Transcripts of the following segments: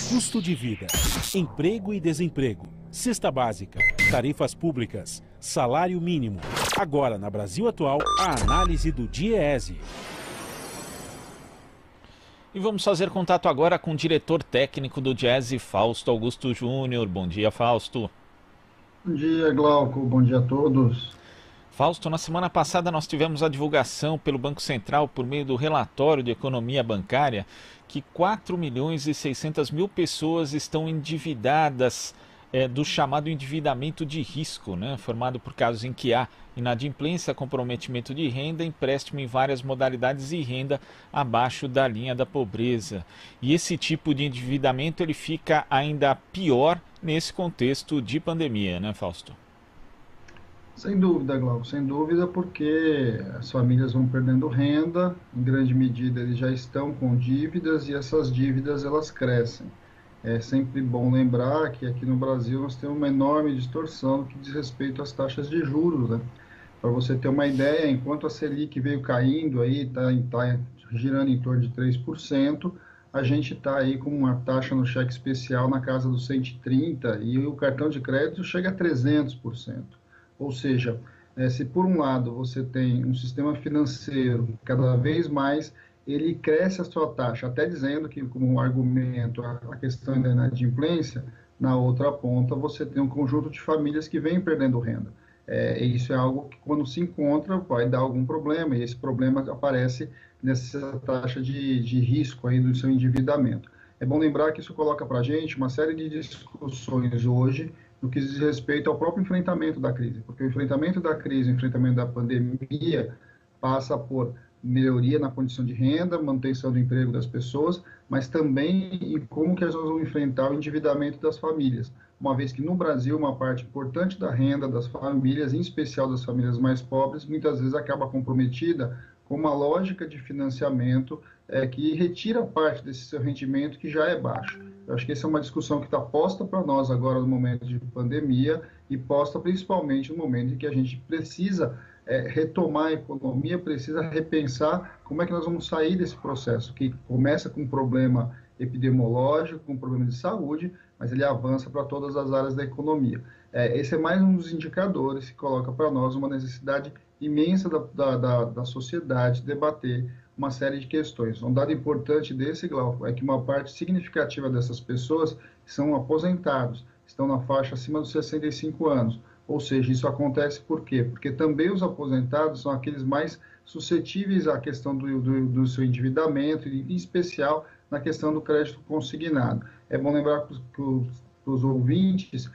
Custo de vida, emprego e desemprego, cesta básica, tarifas públicas, salário mínimo. Agora, na Brasil Atual, a análise do DIEESE. E vamos fazer contato agora com o diretor técnico do DIEESE, Fausto Augusto Júnior. Bom dia, Fausto. Bom dia, Glauco. Bom dia a todos. Fausto, na semana passada nós tivemos a divulgação pelo Banco Central, por meio do relatório de economia bancária, que 4.600.000 pessoas estão endividadas do chamado endividamento de risco, né? Formado por casos em que há inadimplência, comprometimento de renda, empréstimo em várias modalidades e renda abaixo da linha da pobreza. E esse tipo de endividamento ele fica ainda pior nesse contexto de pandemia, né, Fausto? Sem dúvida, Glauco, sem dúvida, porque as famílias vão perdendo renda, em grande medida eles já estão com dívidas e essas dívidas elas crescem. É sempre bom lembrar que aqui no Brasil nós temos uma enorme distorção no que diz respeito às taxas de juros, né? Para você ter uma ideia, enquanto a Selic veio caindo aí, está girando em torno de 3%, a gente está aí com uma taxa no cheque especial na casa dos 130% e o cartão de crédito chega a 300%. Ou seja, se por um lado você tem um sistema financeiro cada vez mais, ele cresce a sua taxa, até dizendo que, como um argumento, a questão da inadimplência, na outra ponta você tem um conjunto de famílias que vêm perdendo renda. Isso é algo que, quando se encontra, vai dar algum problema, e esse problema aparece nessa taxa de risco aí do seu endividamento. É bom lembrar que isso coloca para a gente uma série de discussões hoje no que diz respeito ao próprio enfrentamento da crise, porque o enfrentamento da crise, o enfrentamento da pandemia, passa por melhoria na condição de renda, manutenção do emprego das pessoas, mas também em como que elas vão enfrentar o endividamento das famílias, uma vez que no Brasil uma parte importante da renda das famílias, em especial das famílias mais pobres, muitas vezes acaba comprometida com uma lógica de financiamento que retira parte desse seu rendimento que já é baixo. Eu acho que essa é uma discussão que está posta para nós agora no momento de pandemia e posta principalmente no momento em que a gente precisa retomar a economia, precisa repensar como é que nós vamos sair desse processo, que começa com um problema epidemiológico, com um problema de saúde, mas ele avança para todas as áreas da economia. Esse é mais um dos indicadores que coloca para nós uma necessidade imensa da sociedade debater uma série de questões. Um dado importante desse, Glauco, é que uma parte significativa dessas pessoas são aposentados, estão na faixa acima dos 65 anos. Ou seja, isso acontece por quê? Porque também os aposentados são aqueles mais suscetíveis à questão do seu endividamento, em especial na questão do crédito consignado. É bom lembrar para os ouvintes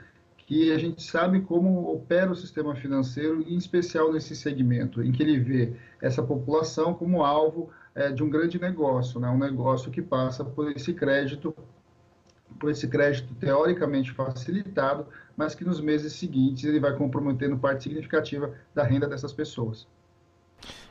que a gente sabe como opera o sistema financeiro, em especial nesse segmento, em que ele vê essa população como alvo de um grande negócio, né? Um negócio que passa por esse crédito teoricamente facilitado, mas que nos meses seguintes ele vai comprometendo parte significativa da renda dessas pessoas.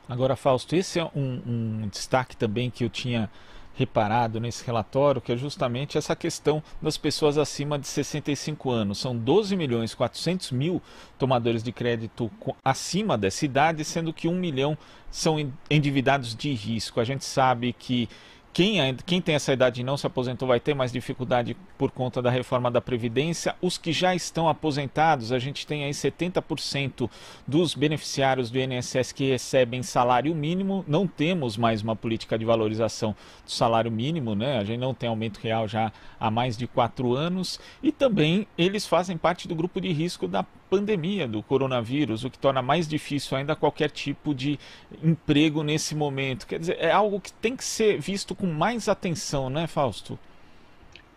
Agora, Fausto, esse é um destaque também que eu tinha reparado nesse relatório, que é justamente essa questão das pessoas acima de 65 anos. São 12.400.000 tomadores de crédito acima dessa idade, sendo que 1 milhão são endividados de risco. A gente sabe que quem tem essa idade e não se aposentou vai ter mais dificuldade por conta da reforma da Previdência. Os que já estão aposentados, a gente tem aí 70% dos beneficiários do INSS que recebem salário mínimo. Não temos mais uma política de valorização do salário mínimo, né? A gente não tem aumento real já há mais de 4 anos. E também eles fazem parte do grupo de risco da pandemia do coronavírus, o que torna mais difícil ainda qualquer tipo de emprego nesse momento. Quer dizer, é algo que tem que ser visto com mais atenção, né, Fausto?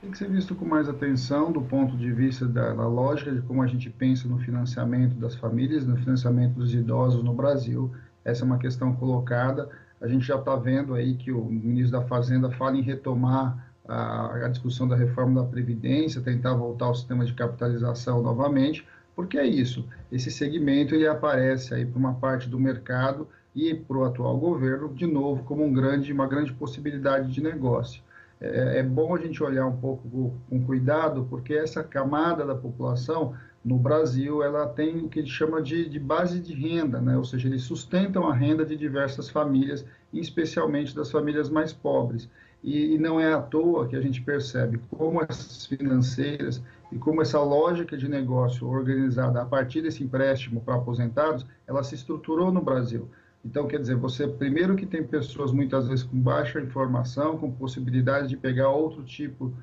Tem que ser visto com mais atenção do ponto de vista da lógica de como a gente pensa no financiamento das famílias, no financiamento dos idosos no Brasil. Essa é uma questão colocada. A gente já está vendo aí que o ministro da Fazenda fala em retomar a discussão da reforma da Previdência, tentar voltar ao sistema de capitalização novamente, porque é isso, esse segmento ele aparece aí para uma parte do mercado e para o atual governo, de novo, como uma grande possibilidade de negócio. É bom a gente olhar um pouco com cuidado, porque essa camada da população, no Brasil, ela tem o que a gente chama de base de renda, né? Ou seja, eles sustentam a renda de diversas famílias, especialmente das famílias mais pobres. E não é à toa que a gente percebe como as financeiras e como essa lógica de negócio organizada a partir desse empréstimo para aposentados, ela se estruturou no Brasil. Então, quer dizer, você, primeiro que tem pessoas muitas vezes com baixa informação, com possibilidade de pegar outro tipo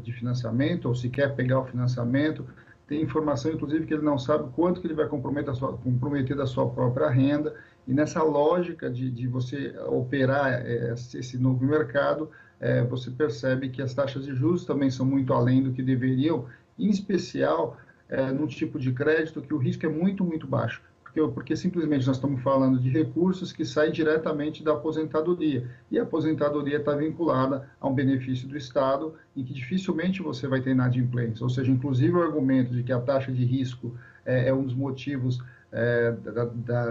de financiamento, ou se quer pegar o financiamento, tem informação, inclusive, que ele não sabe quanto que ele vai comprometer da sua própria renda, e nessa lógica de você operar esse novo mercado, você percebe que as taxas de juros também são muito além do que deveriam, em especial num tipo de crédito que o risco é muito, muito baixo. Porque simplesmente nós estamos falando de recursos que saem diretamente da aposentadoria. E a aposentadoria está vinculada a um benefício do Estado em que dificilmente você vai ter inadimplência. Ou seja, inclusive o argumento de que a taxa de risco é um dos motivos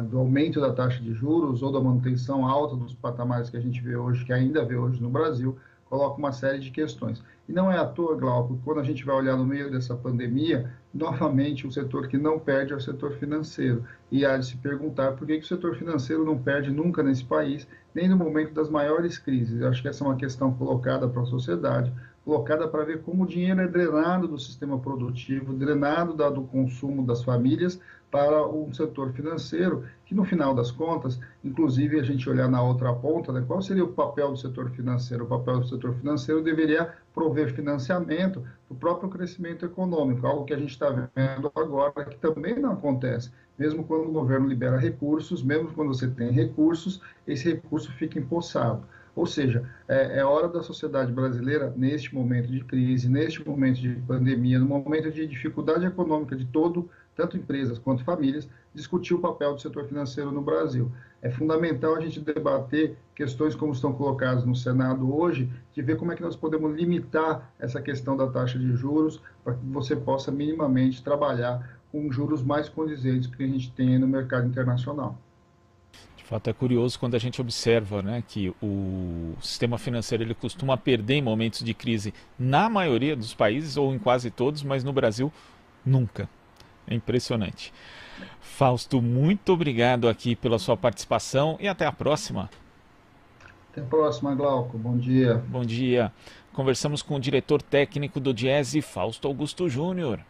do aumento da taxa de juros ou da manutenção alta dos patamares que a gente vê hoje, que ainda vê hoje no Brasil, coloca uma série de questões. E não é à toa, Glauco, quando a gente vai olhar no meio dessa pandemia, novamente o setor que não perde é o setor financeiro. E há de se perguntar por que o setor financeiro não perde nunca nesse país, nem no momento das maiores crises. Eu acho que essa é uma questão colocada para a sociedade, colocada para ver como o dinheiro é drenado do sistema produtivo, drenado do consumo das famílias para um setor financeiro, que no final das contas, inclusive a gente olhar na outra ponta, né, qual seria o papel do setor financeiro? O papel do setor financeiro deveria prover financiamento para o próprio crescimento econômico, algo que a gente está vendo agora, que também não acontece. Mesmo quando o governo libera recursos, mesmo quando você tem recursos, esse recurso fica empossado. Ou seja, é hora da sociedade brasileira, neste momento de crise, neste momento de pandemia, no momento de dificuldade econômica de tanto empresas quanto famílias, discutir o papel do setor financeiro no Brasil. É fundamental a gente debater questões como estão colocadas no Senado hoje, de ver como é que nós podemos limitar essa questão da taxa de juros, para que você possa minimamente trabalhar com juros mais condizentes que a gente tem no mercado internacional. De fato, é curioso quando a gente observa, né, que o sistema financeiro ele costuma perder em momentos de crise na maioria dos países, ou em quase todos, mas no Brasil, nunca. É impressionante. Fausto, muito obrigado aqui pela sua participação e até a próxima. Até a próxima, Glauco. Bom dia. Bom dia. Conversamos com o diretor técnico do Diese, Fausto Augusto Júnior.